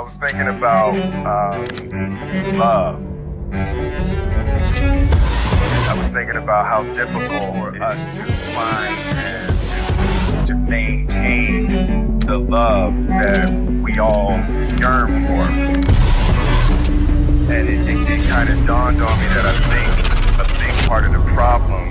was thinking about love. I was thinking about how difficult for us to find and to maintain the love that we all yearn for. And it kind of dawned on me that I think a big part of the problem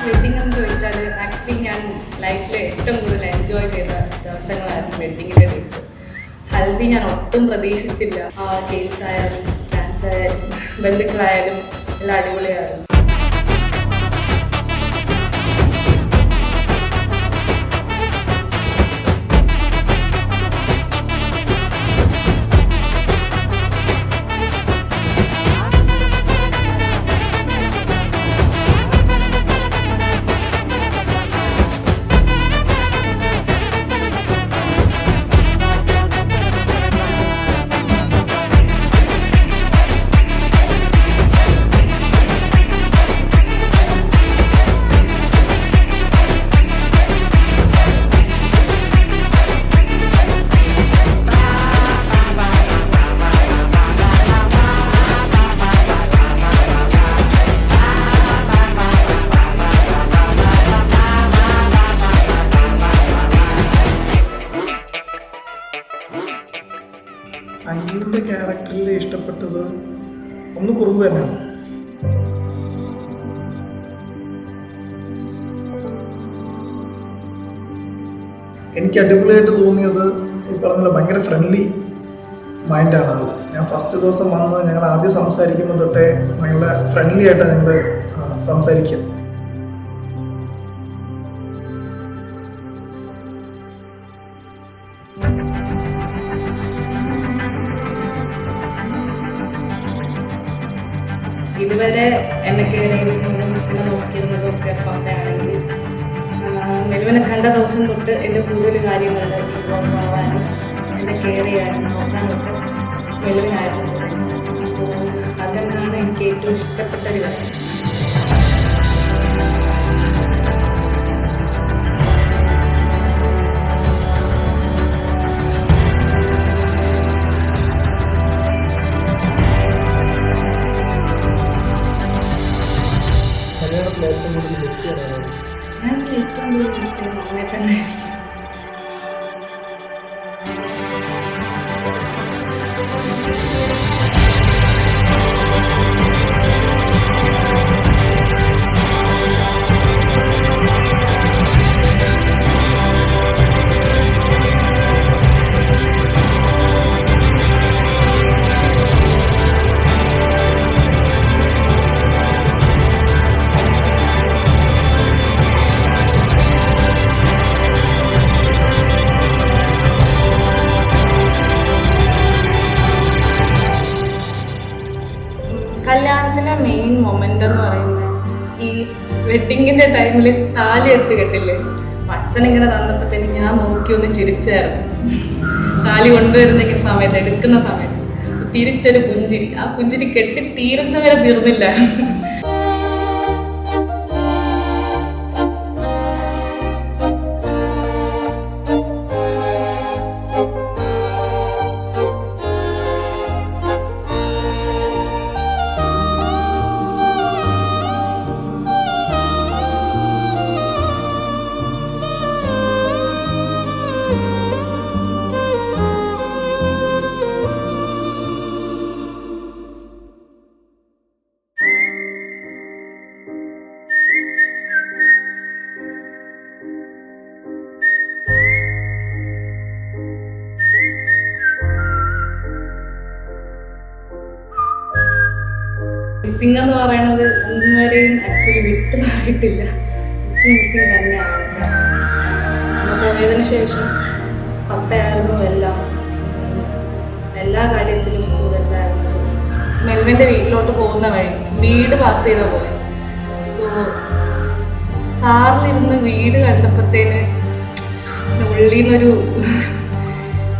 wedding എന്ന് ചോദിച്ചാൽ actually ഞാൻ ലൈഫിൽ ഏറ്റവും കൂടുതൽ enjoy ചെയ്ത ദിവസങ്ങളായിരുന്നു വെഡിങ്ങിൻ്റെ days. Haldi ഞാൻ ഒട്ടും പ്രതീക്ഷിച്ചില്ല. കേക്ക്സ് ആയാലും ഡാൻസ് ആയാലും ബന്ധുക്കളായാലും എല്ലാം അടിപൊളിയായിരുന്നു. അഞ്ജുവിൻ്റെ ക്യാരക്ടറിൽ ഇഷ്ടപ്പെട്ടത് ഒന്ന് കുറുമ്പ് തന്നെയാണ്. എനിക്ക് അടിപൊളിയായിട്ട് തോന്നിയത് ഈ പറഞ്ഞ ഭയങ്കര ഫ്രണ്ട്ലി മൈൻഡാണ് ആൾ. ഞാൻ ഫസ്റ്റ് ദിവസം വന്ന് ഞങ്ങൾ ആദ്യം സംസാരിക്കുമ്പോൾ തൊട്ടേ ഭയങ്കര ഫ്രണ്ട്ലി ആയിട്ടാണ് ഞങ്ങൾ സംസാരിക്കുക. ഇതുവരെ എന്നെ കെയർ ചെയ്തിരുന്നതും എന്നെ നോക്കിയിരുന്നതും ഒക്കെ പപ്പയാണെങ്കിൽ മെലുവിനെ കണ്ട ദിവസം തൊട്ട് എൻ്റെ കൂടുതൽ കാര്യങ്ങൾ ഇൻവോൾവ് ആവാനും എന്നെ കെയർ ചെയ്യാനും നോക്കാനൊക്കെ മെലുവിനായിരുന്നു. സോ അതെന്നാണ് എനിക്ക് ഏറ്റവും ഇഷ്ടപ്പെട്ടൊരു കാര്യം. ഞാൻ ഏറ്റവും കൂടുതൽ മിസ് ചെയ്യുന്നത് അങ്ങനെ തന്നെ ആയിരിക്കും. കല്യാണത്തിലെ മെയിൻ മൊമെന്റ് എന്ന് പറയുന്നത് ഈ വെഡിങ്ങിന്റെ ടൈമിൽ താലി എടുത്ത് കെട്ടില്ലേ, അച്ഛനിങ്ങനെ തന്നപ്പോഴത്തേന് ഞാൻ നോക്കി ഒന്ന് ചിരിച്ചായിരുന്നു. താലി കൊണ്ടുവരുന്ന സമയത്ത് എടുക്കുന്ന സമയത്ത് തിരിച്ചൊരു പുഞ്ചിരി, ആ പുഞ്ചിരി കെട്ടി തീരുന്നവരെ തീർന്നില്ല. മിസ്സിംഗ് എന്ന് പറയണത് ഒന്നുവരെയും ആക്ച്വലി വിട്ടുമാറിയിട്ടില്ല. മിസ്സിംഗ് തന്നെയാണ്. നമ്മൾ പോയതിനു ശേഷം പപ്പയായിരുന്നു എല്ലാം. എല്ലാ കാര്യത്തിലും കൂടെ ഉണ്ടായിരുന്നത്. മെൽവിൻ്റെ വീട്ടിലോട്ട് പോകുന്ന വഴി വീട് പാസ് ചെയ്ത പോലെ. സോ കാറിലിരുന്ന് വീട് കണ്ടപ്പോഴത്തേന് ഉള്ളിൽ നിന്നൊരു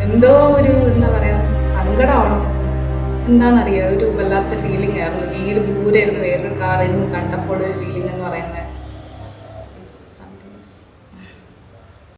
എന്തോ ഒരു എന്താ പറയുക സങ്കടമാണോ എന്താണെന്നറിയാം, ഒരു വല്ലാത്ത ഫീലിംഗ് ആയിരുന്നു. വീട് ദൂരെ ഇരുന്ന് വേറൊരു കാറിൽ നിന്ന് കണ്ടപ്പോൾ ഒരു ഫീലിംഗ് എന്ന് പറയുന്നത്